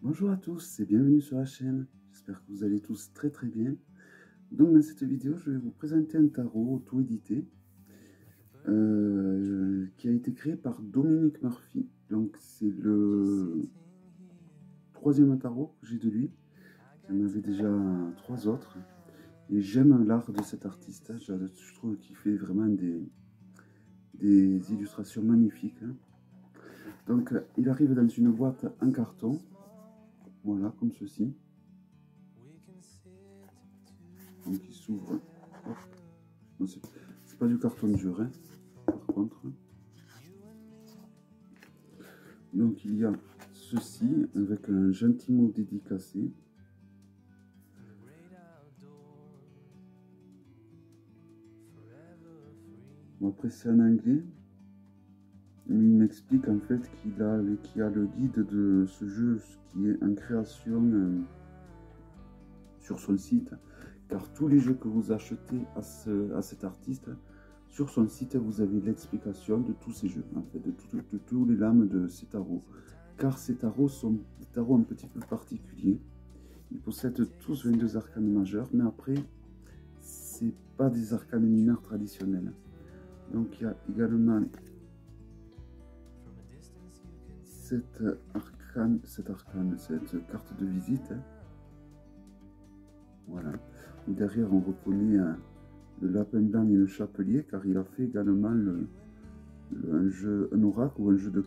Bonjour à tous et bienvenue sur la chaîne. J'espère que vous allez tous très bien. Donc dans cette vidéo, je vais vous présenter un tarot auto-édité qui a été créé par Dominic Murphy. Donc c'est le troisième tarot que j'ai de lui. Il y en avait déjà trois autres. Et j'aime l'art de cet artiste. Je trouve qu'il fait vraiment des illustrations magnifiques. Donc il arrive dans une boîte en carton. Voilà, comme ceci. Donc il s'ouvre. C'est pas du carton dur, hein, par contre. Donc il y a ceci avec un gentil mot dédicacé. Bon, après c'est en anglais. Mais il m'explique en fait qu'il y a le guide de ce jeu qui est en création sur son site. Car tous les jeux que vous achetez à cet artiste, sur son site, vous avez l'explication de tous ces jeux, en fait, de tous les lames de ces tarots. Car ces tarots sont des tarots un petit peu particuliers. Ils possèdent tous 22 arcanes majeurs, mais après, c'est pas des arcanes mineurs traditionnels. Donc il y a également cette carte de visite. Voilà. Derrière, on reconnaît le lapin blanc et le chapelier, car il a fait également un oracle ou un jeu de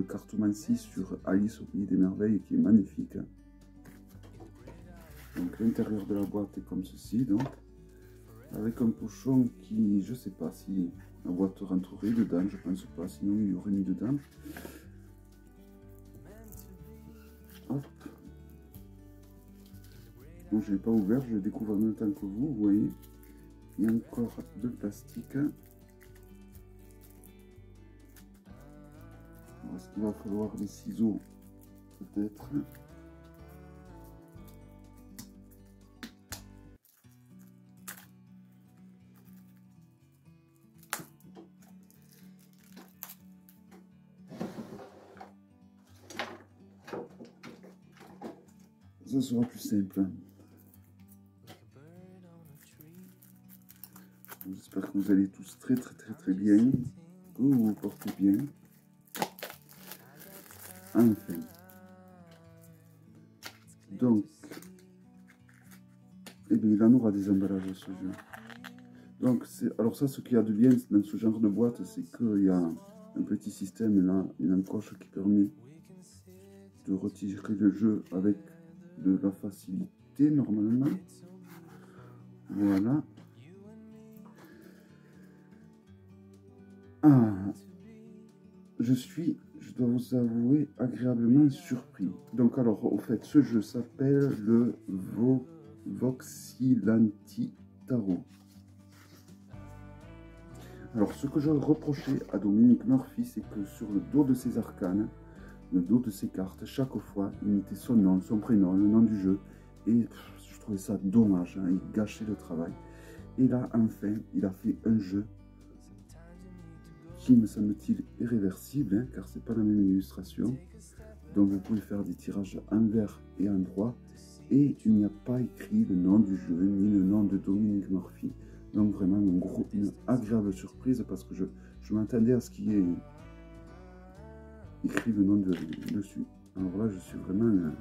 cartomancie sur Alice au Pays des Merveilles, qui est magnifique. Donc l'intérieur de la boîte est comme ceci, donc avec un pochon qui, je sais pas si la boîte rentrerait dedans, je pense pas, sinon il y aurait mis dedans. Hop. Donc je l'ai pas ouvert, je le découvre en même temps que vous voyez. Il y a encore de plastique. Est-ce qu'il va falloir des ciseaux? Peut-être. Ça sera plus simple. J'espère que vous allez tous très bien, que vous vous portez bien. Enfin. Donc, eh bien, il en aura des emballages ce jeu. Donc, alors ça, ce qu'il y a de bien dans ce genre de boîte, c'est qu'il y a un petit système là, une encoche qui permet de retirer le jeu avec de la facilité normalement. Voilà. Ah, je dois vous avouer, agréablement surpris. Donc alors, au fait, ce jeu s'appelle le Voxilanti Tarot. Alors, ce que je reprochais à Dominic Murphy, c'est que sur le dos de ses arcanes, le dos de ses cartes, chaque fois, il mettait son nom, son prénom, le nom du jeu. Et je trouvais ça dommage, hein, il gâchait le travail. Et là, enfin, il a fait un jeu qui, me semble-t-il, irréversible, hein, car c'est pas la même illustration. Donc vous pouvez faire des tirages envers et endroit. Et il n'y a pas écrit le nom du jeu, ni le nom de Dominic Murphy. Donc vraiment une agréable surprise, parce que je m'attendais à ce qu'il y ait écrit le nom dessus. Alors là, je suis vraiment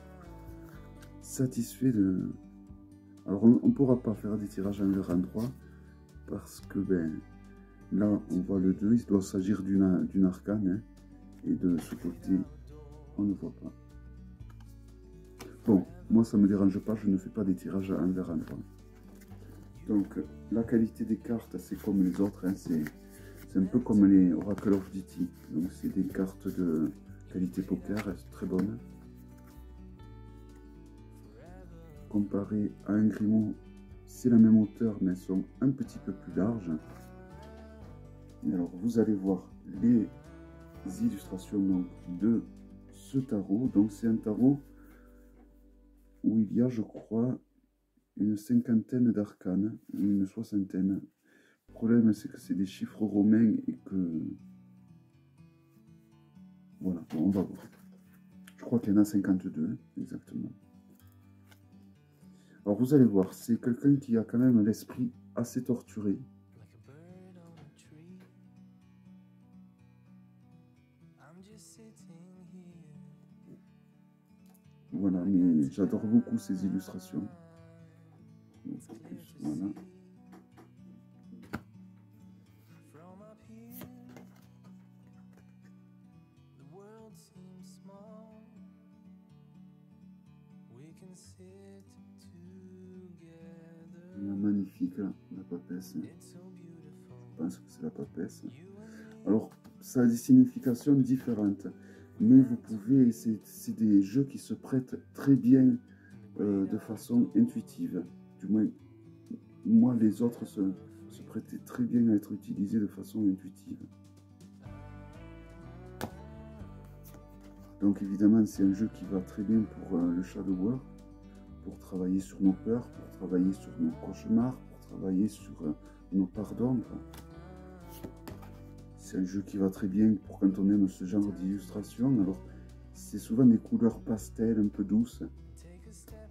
satisfait de... Alors on ne pourra pas faire des tirages envers endroit, parce que ben, là on voit le 2, il doit s'agir d'une arcane, hein, et de ce côté on ne voit pas. Bon, moi ça ne me dérange pas, je ne fais pas des tirages envers endroit. Donc la qualité des cartes, c'est comme les autres, hein, c'est un peu comme les Oracle of DT. Donc c'est des cartes de qualité poker, c'est très bonne. Comparé à un Grimaud, c'est la même hauteur, mais elles sont un petit peu plus larges. Et alors vous allez voir les illustrations donc, de ce tarot. Donc c'est un tarot où il y a, je crois, une cinquantaine d'arcanes, une soixantaine. Le problème, c'est que c'est des chiffres romains et que... Voilà, bon, on va voir. Je crois qu'il y en a 52, exactement. Alors vous allez voir, c'est quelqu'un qui a quand même l'esprit assez torturé. Voilà, mais j'adore beaucoup ces illustrations. Voilà. Magnifique, là, la papesse. Je pense que c'est la papesse. Alors, ça a des significations différentes, mais vous pouvez, c'est des jeux qui se prêtent très bien de façon intuitive. Du moins, moi, les autres se prêtaient très bien à être utilisés de façon intuitive. Donc évidemment, c'est un jeu qui va très bien pour le shadow work, pour travailler sur nos peurs, pour travailler sur nos cauchemars, pour travailler sur nos parts d'ombre. C'est un jeu qui va très bien pour quand on aime ce genre d'illustration. Alors, c'est souvent des couleurs pastel, un peu douces.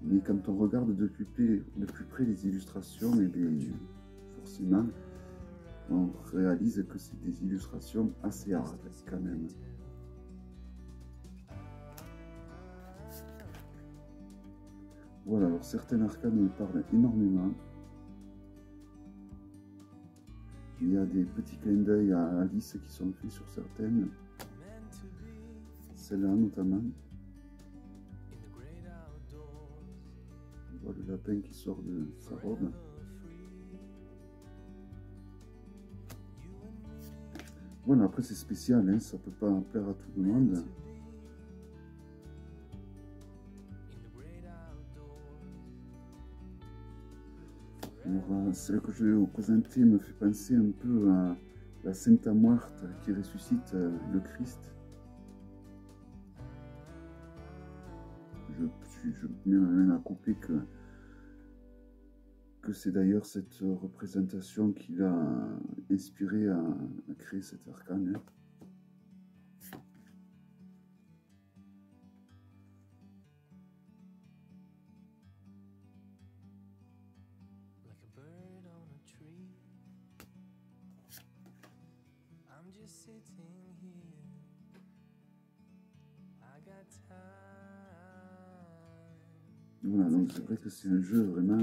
Mais quand on regarde de plus près les illustrations, et forcément, on réalise que c'est des illustrations assez hard quand même. Voilà, alors certaines arcanes me parlent énormément. Il y a des petits clins d'œil à Alice qui sont faits sur certaines. Celle-là notamment. On voit le lapin qui sort de sa robe. Voilà, après c'est spécial, hein, ça peut pas plaire à tout le monde. Alors, celle que je vais vous présenter me fait penser un peu à la Sainte Muerte qui ressuscite le Christ. Je mets ma main à couper que c'est d'ailleurs cette représentation qui l'a inspiré à créer cet arcane. Voilà, donc c'est vrai que c'est un jeu vraiment...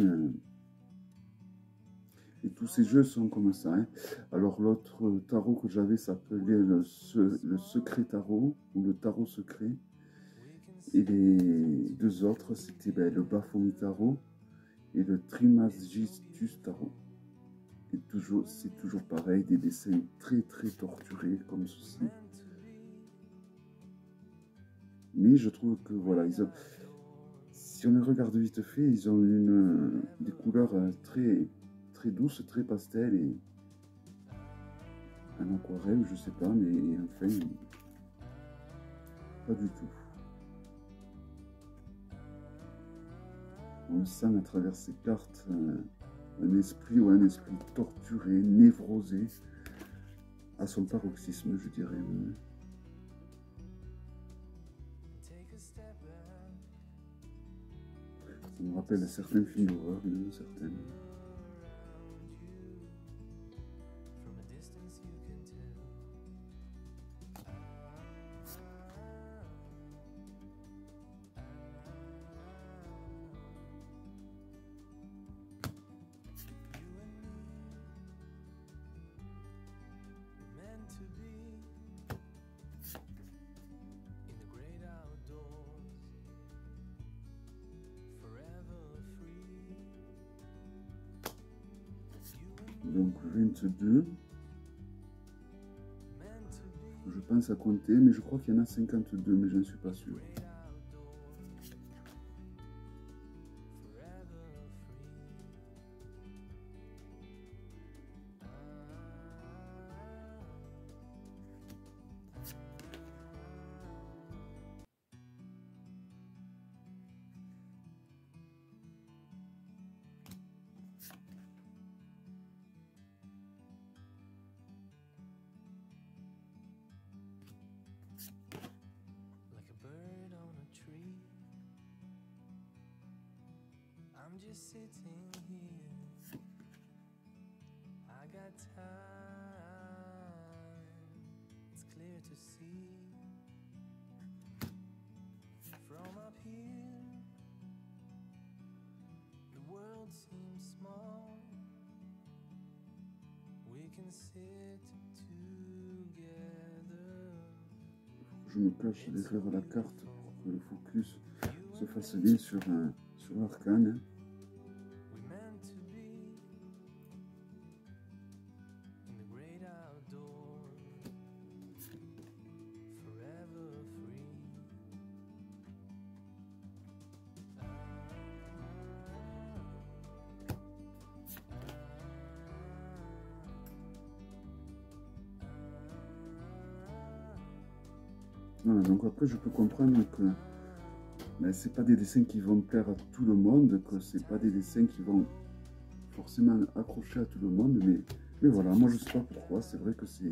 Et tous ces jeux sont comme ça. Hein. Alors l'autre tarot que j'avais s'appelait le secret tarot, ou le tarot secret. Et les deux autres, c'était le Baphomet tarot et le Trismegistus tarot. Et c'est toujours pareil, des dessins très torturés comme ceci. Mais je trouve que voilà, si on les regarde vite fait, ils ont des couleurs très douces, très pastel et en aquarelle, je sais pas, mais enfin, pas du tout. On sent à travers ces cartes un esprit torturé, névrosé, à son paroxysme, je dirais. Ça me rappelle certains films d'horreur, certaines. Donc 22. Je pense à compter, mais je crois qu'il y en a 52, mais je ne suis pas sûr. Je me cache derrière la carte pour que le focus se fasse bien sur l'arcane. Voilà, donc après je peux comprendre que ben, c'est pas des dessins qui vont plaire à tout le monde, que c'est pas des dessins qui vont forcément accrocher à tout le monde, mais voilà, moi je sais pas pourquoi, c'est vrai que ça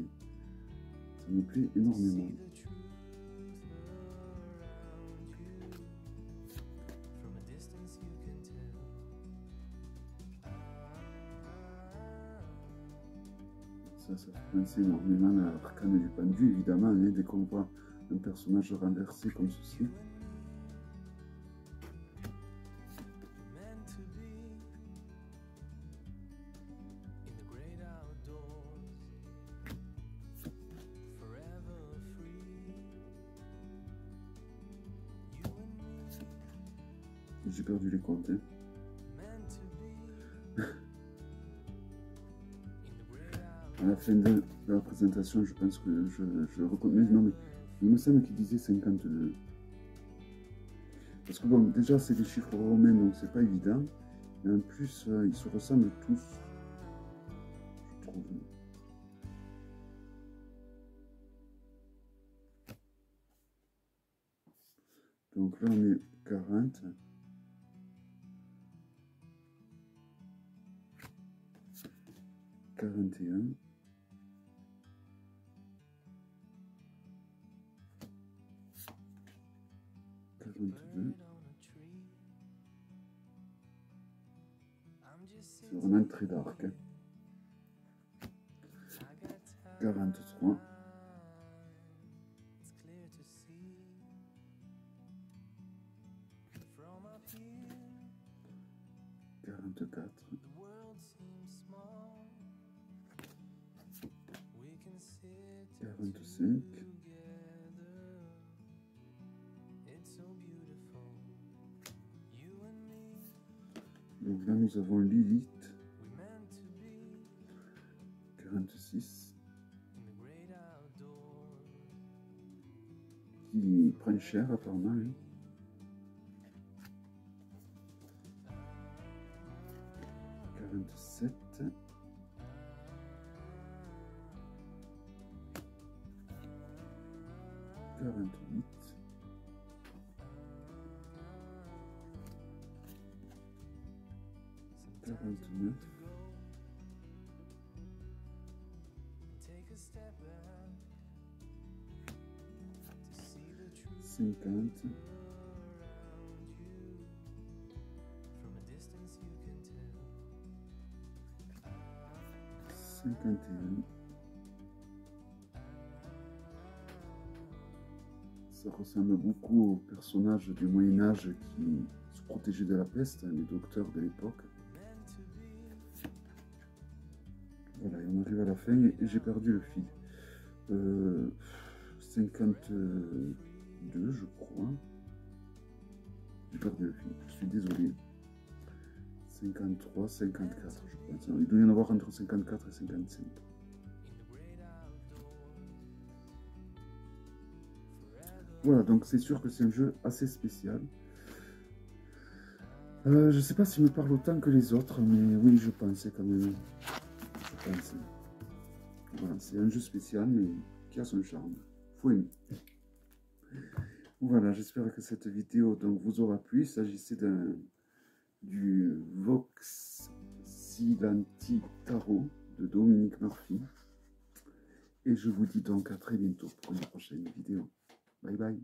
me plaît énormément. Ça fait penser énormément à l'arcane du pendu, évidemment, hein, dès qu'on voit un personnage renversé comme ceci. J'ai perdu les comptes. Hein. À la fin de la présentation, je pense que je reconnais. Non, mais il me semble qu'il disait 52. Parce que bon, déjà, c'est des chiffres romains, donc c'est pas évident. Mais en plus, ils se ressemblent tous, je trouve. Donc là, on est 40. 41. 42. C'est vraiment très dark. 43. 44. 45. Donc là, nous avons Lilith. 46. Qui prend cher apparemment. Hein. 47. 48. 49. 50. 51. Ça ressemble beaucoup aux personnages du Moyen-Âge qui se protégeaient de la peste, les docteurs de l'époque. Voilà, et on arrive à la fin et j'ai perdu le fil. 52, je crois. J'ai perdu le fil, je suis désolé. 53, 54, je pense. Il doit y en avoir entre 54 et 55. Voilà, donc c'est sûr que c'est un jeu assez spécial. Je ne sais pas s'il me parle autant que les autres, mais oui, je pensais quand même. Je pensais. Voilà, c'est un jeu spécial, mais qui a son charme. Faut aimer. Voilà, j'espère que cette vidéo donc, vous aura plu. Il s'agissait du Voxilanti Tarot de Dominique Murphy. Et je vous dis donc à très bientôt pour une prochaine vidéo. Bye bye.